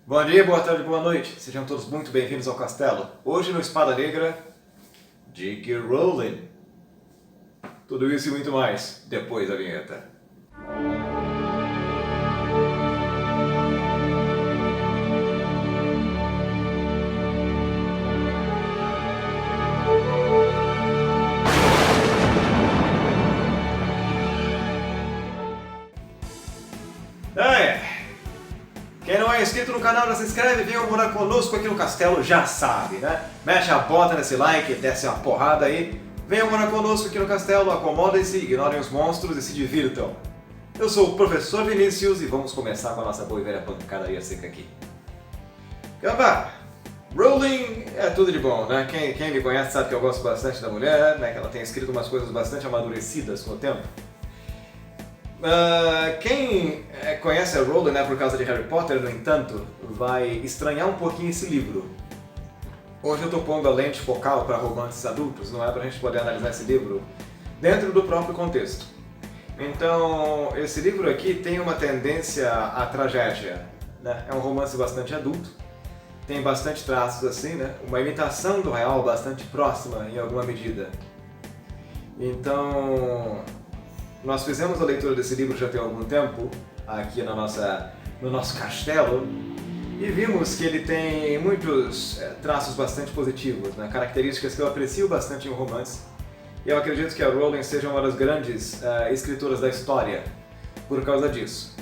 Bom dia, boa tarde, boa noite. Sejam todos muito bem-vindos ao Castelo. Hoje no Espada Negra, J.K. Rowling. Tudo isso e muito mais depois da vinheta. Quem não é inscrito no canal, já se inscreve, venha morar conosco aqui no Castelo, já sabe, né? Mexe a bota nesse like, desce uma porrada aí. Venham morar conosco aqui no Castelo, acomodem-se, ignorem os monstros e se divirtam. Eu sou o Professor Vinícius e vamos começar com a nossa boa e velha pancadaria seca aqui. Caramba, Rowling é tudo de bom, né? Quem me conhece sabe que eu gosto bastante da mulher, né? Que ela tem escrito umas coisas bastante amadurecidas com o tempo. Quem conhece a Rowling, né, por causa de Harry Potter, no entanto, vai estranhar um pouquinho esse livro. Hoje eu estou pondo a lente focal para romances adultos, não é para a gente poder analisar esse livro dentro do próprio contexto. Então, esse livro aqui tem uma tendência à tragédia, né? É um romance bastante adulto, tem bastante traços assim, né? Uma imitação do real bastante próxima em alguma medida. Então, nós fizemos a leitura desse livro já tem algum tempo, aqui no nosso castelo, e vimos que ele tem muitos traços bastante positivos, né? Características que eu aprecio bastante em um romance. E eu acredito que a Rowling seja uma das grandes escritoras da história por causa disso.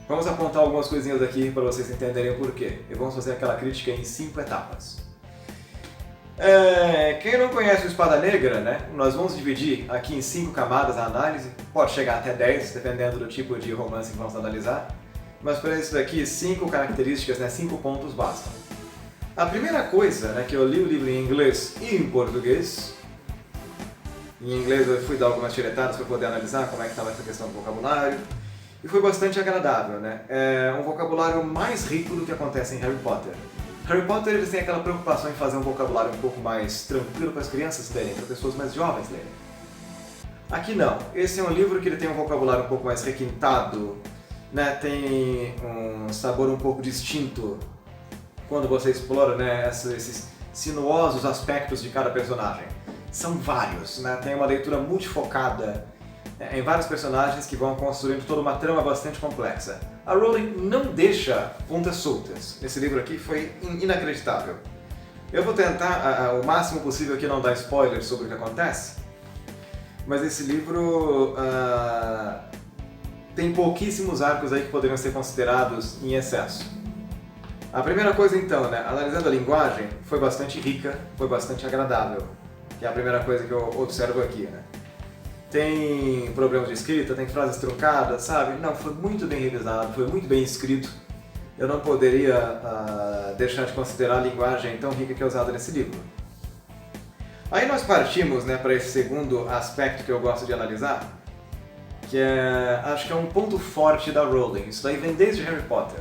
Vamos apontar algumas coisinhas aqui para vocês entenderem o porquê, e vamos fazer aquela crítica em 5 etapas. Quem não conhece o Espada Negra, né? Nós vamos dividir aqui em 5 camadas a análise, pode chegar até 10, dependendo do tipo de romance que vamos analisar, mas para isso daqui 5 características, né? 5 pontos bastam. A primeira coisa, né, que eu li o livro em inglês e em português. Em inglês eu fui dar algumas tiretadas para poder analisar como é que estava essa questão do vocabulário, e foi bastante agradável, né? É um vocabulário mais rico do que acontece em Harry Potter. Harry Potter eles têm aquela preocupação em fazer um vocabulário um pouco mais tranquilo para as crianças lerem, para pessoas mais jovens lerem. Aqui não. Esse é um livro que ele tem um vocabulário um pouco mais requintado, né? Tem um sabor um pouco distinto quando você explora, né, esses sinuosos aspectos de cada personagem. São vários, né? Tem uma leitura multifocada em vários personagens que vão construindo toda uma trama bastante complexa. A Rowling não deixa pontas soltas. Esse livro aqui foi inacreditável. Eu vou tentar o máximo possível aqui não dar spoilers sobre o que acontece, mas esse livro tem pouquíssimos arcos aí que poderiam ser considerados em excesso. A primeira coisa então, né, analisando a linguagem, foi bastante rica, foi bastante agradável, que é a primeira coisa que eu observo aqui, né. Tem problemas de escrita, tem frases truncadas, sabe? Não, foi muito bem revisado, foi muito bem escrito. Eu não poderia deixar de considerar a linguagem tão rica que é usada nesse livro. Aí nós partimos, né, para esse segundo aspecto que eu gosto de analisar, que acho que é um ponto forte da Rowling. Isso daí vem desde Harry Potter.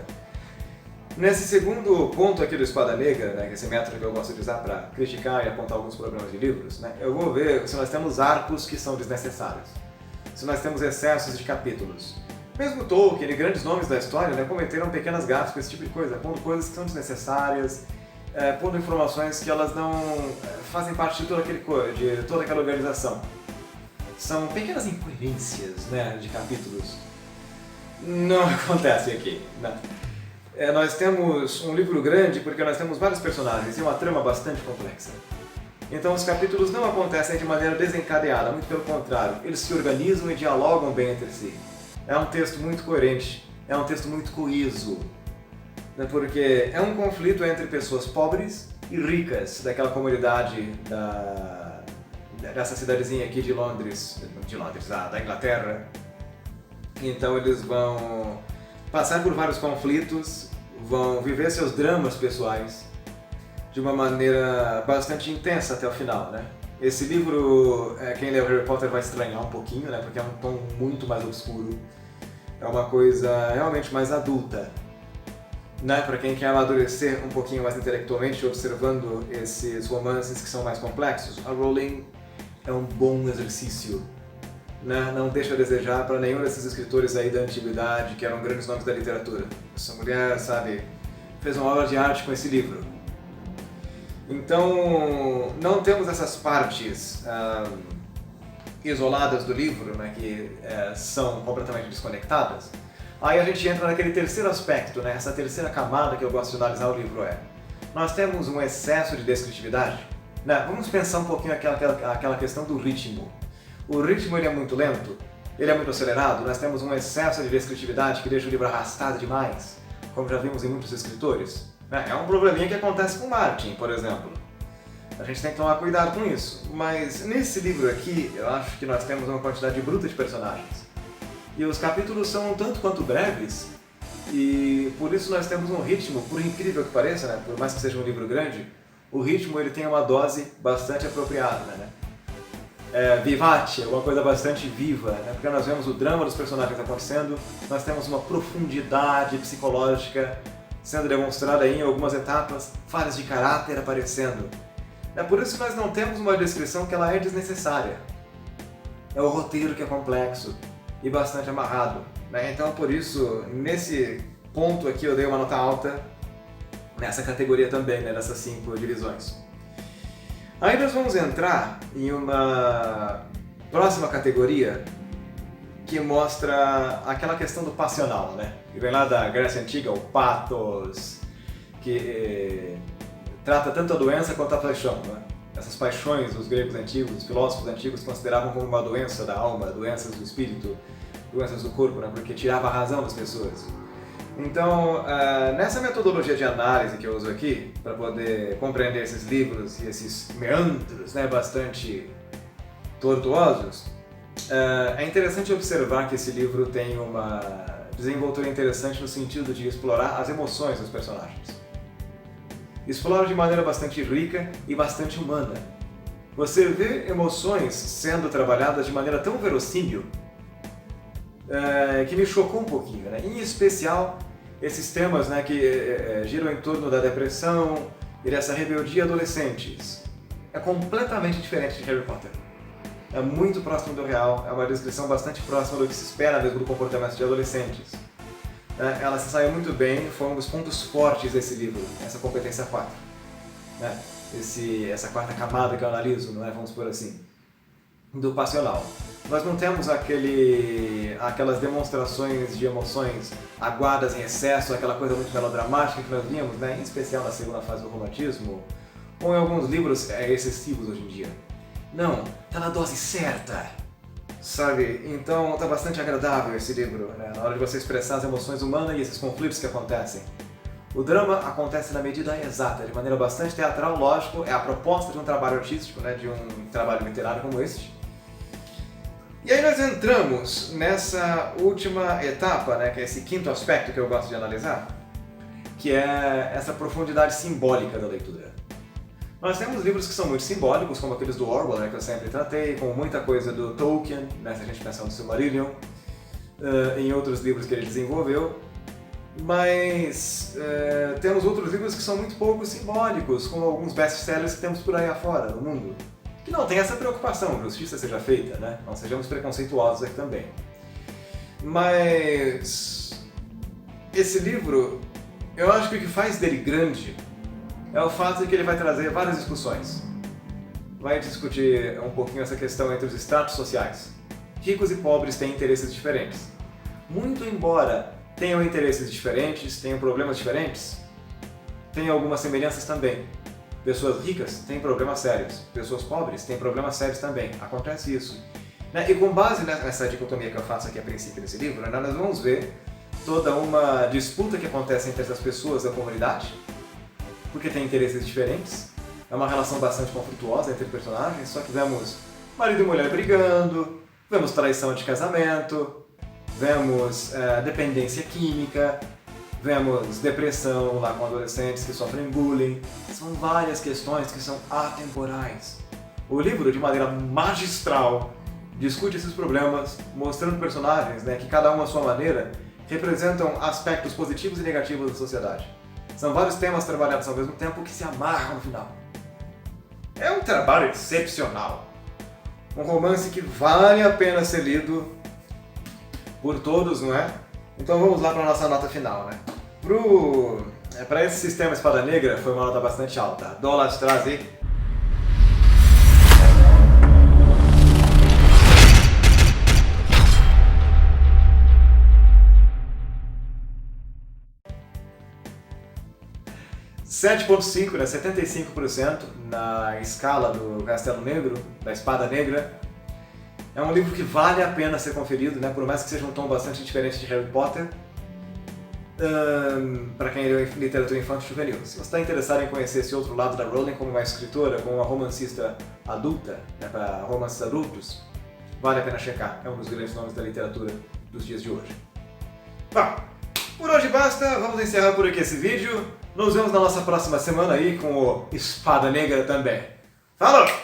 Nesse segundo ponto aqui do Espada Negra, né, que é esse método que eu gosto de usar para criticar e apontar alguns problemas de livros, né, eu vou ver se nós temos arcos que são desnecessários, se nós temos excessos de capítulos. Mesmo Tolkien e grandes nomes da história, né, cometeram pequenas gafes com esse tipo de coisa, pondo coisas que são desnecessárias, pondo informações que elas não fazem parte de toda aquela organização. São pequenas incoerências, né, de capítulos. Não acontece aqui, né? Nós temos um livro grande porque nós temos vários personagens e uma trama bastante complexa. Então os capítulos não acontecem de maneira desencadeada, muito pelo contrário, eles se organizam e dialogam bem entre si. É um texto muito coerente, é um texto muito coeso, né, porque é um conflito entre pessoas pobres e ricas daquela comunidade dessa cidadezinha aqui de Londres, da Inglaterra. Então eles vão passar por vários conflitos, vão viver seus dramas pessoais de uma maneira bastante intensa até o final, né? Esse livro, quem lê o Harry Potter vai estranhar um pouquinho, né? Porque é um tom muito mais obscuro, é uma coisa realmente mais adulta, né? Para quem quer amadurecer um pouquinho mais intelectualmente observando esses romances que são mais complexos, a Rowling é um bom exercício, né? Não deixa a desejar para nenhum desses escritores aí da antiguidade que eram grandes nomes da literatura. Essa mulher, sabe, fez uma obra de arte com esse livro. Então, não temos essas partes isoladas do livro, né, que são completamente desconectadas. Aí a gente entra naquele terceiro aspecto, né, essa terceira camada que eu gosto de analisar o livro nós temos um excesso de descritividade. Né? Vamos pensar um pouquinho aquela questão do ritmo. O ritmo ele é muito lento, ele é muito acelerado, nós temos um excesso de descritividade que deixa o livro arrastado demais, como já vimos em muitos escritores. Né? É um probleminha que acontece com Martin, por exemplo. A gente tem que tomar cuidado com isso. Mas nesse livro aqui, eu acho que nós temos uma quantidade bruta de personagens. E os capítulos são um tanto quanto breves, e por isso nós temos um ritmo, por incrível que pareça, né? Por mais que seja um livro grande, o ritmo ele tem uma dose bastante apropriada, né? Vivace, uma coisa bastante viva, né? Porque nós vemos o drama dos personagens acontecendo, nós temos uma profundidade psicológica sendo demonstrada aí em algumas etapas, falhas de caráter aparecendo. É por isso que nós não temos uma descrição que ela é desnecessária. É o roteiro que é complexo e bastante amarrado. Né? Então, por isso, nesse ponto aqui eu dei uma nota alta nessa categoria também, né? Nessas 5 divisões. Aí nós vamos entrar em uma próxima categoria que mostra aquela questão do passional, né? Que vem lá da Grécia Antiga, o pathos, que trata tanto a doença quanto a paixão, né? Essas paixões os gregos antigos, os filósofos antigos consideravam como uma doença da alma, doenças do espírito, doenças do corpo, né? Porque tirava a razão das pessoas. Então, nessa metodologia de análise que eu uso aqui, para poder compreender esses livros e esses meandros, né, bastante tortuosos, é interessante observar que esse livro tem uma desenvoltura interessante no sentido de explorar as emoções dos personagens. Explora de maneira bastante rica e bastante humana. Você vê emoções sendo trabalhadas de maneira tão verossímil que me chocou um pouquinho, né? Em especial esses temas, né, que giram em torno da depressão e dessa rebeldia adolescentes. É completamente diferente de Harry Potter. É muito próximo do real, é uma descrição bastante próxima do que se espera mesmo do comportamento de adolescentes. Ela se saiu muito bem, foi um dos pontos fortes desse livro, essa competência 4. Né? Essa quarta camada que eu analiso, não é? Vamos por assim, do passional. Nós não temos aquelas demonstrações de emoções aguadas em excesso, aquela coisa muito melodramática que nós vimos, né? Em especial na segunda fase do romantismo, ou em alguns livros excessivos hoje em dia. Não, tá na dose certa, sabe? Então tá bastante agradável esse livro, né? Na hora de você expressar as emoções humanas e esses conflitos que acontecem. O drama acontece na medida exata, de maneira bastante teatral, lógico, é a proposta de um trabalho artístico, né? De um trabalho literário como este. E aí nós entramos nessa última etapa, né? Que é esse quinto aspecto que eu gosto de analisar, que é essa profundidade simbólica da leitura. Nós temos livros que são muito simbólicos, como aqueles do Orwell, né, que eu sempre tratei, com muita coisa do Tolkien, né, se a gente pensar no Silmarillion, em outros livros que ele desenvolveu, mas temos outros livros que são muito pouco simbólicos, como alguns best-sellers que temos por aí afora, no mundo, que não tem essa preocupação, justiça seja feita, né? Não sejamos preconceituosos aqui também. Mas esse livro, eu acho que o que faz dele grande é o fato de que ele vai trazer várias discussões. Vai discutir um pouquinho essa questão entre os estratos sociais. Ricos e pobres têm interesses diferentes. Muito embora tenham interesses diferentes, tenham problemas diferentes, tem algumas semelhanças também. Pessoas ricas têm problemas sérios, pessoas pobres têm problemas sérios também. Acontece isso. E com base nessa dicotomia que eu faço aqui a princípio desse livro, nós vamos ver toda uma disputa que acontece entre essas pessoas da comunidade, porque tem interesses diferentes, é uma relação bastante conflituosa entre personagens, só que vemos marido e mulher brigando, vemos traição de casamento, vemos dependência química, vemos depressão lá com adolescentes que sofrem bullying, são várias questões que são atemporais. O livro, de maneira magistral, discute esses problemas, mostrando personagens, né, que cada um à sua maneira representam aspectos positivos e negativos da sociedade. São vários temas trabalhados ao mesmo tempo que se amarram no final. É um trabalho excepcional. Um romance que vale a pena ser lido por todos, não é? Então vamos lá para a nossa nota final, né? Pro Para esse sistema Espada Negra foi uma nota bastante alta. Dou lá de trás aí. $7.5, né, 75% na escala do Castelo Negro, da Espada Negra. É um livro que vale a pena ser conferido, né, por mais que seja um tom bastante diferente de Harry Potter, para quem lê literatura infantil e juvenil. Se você está interessado em conhecer esse outro lado da Rowling como uma escritora, como uma romancista adulta, né, para romances adultos, vale a pena checar. É um dos grandes nomes da literatura dos dias de hoje. Bom, por hoje basta, vamos encerrar por aqui esse vídeo. Nos vemos na nossa próxima semana aí com o Espada Negra também. Falou!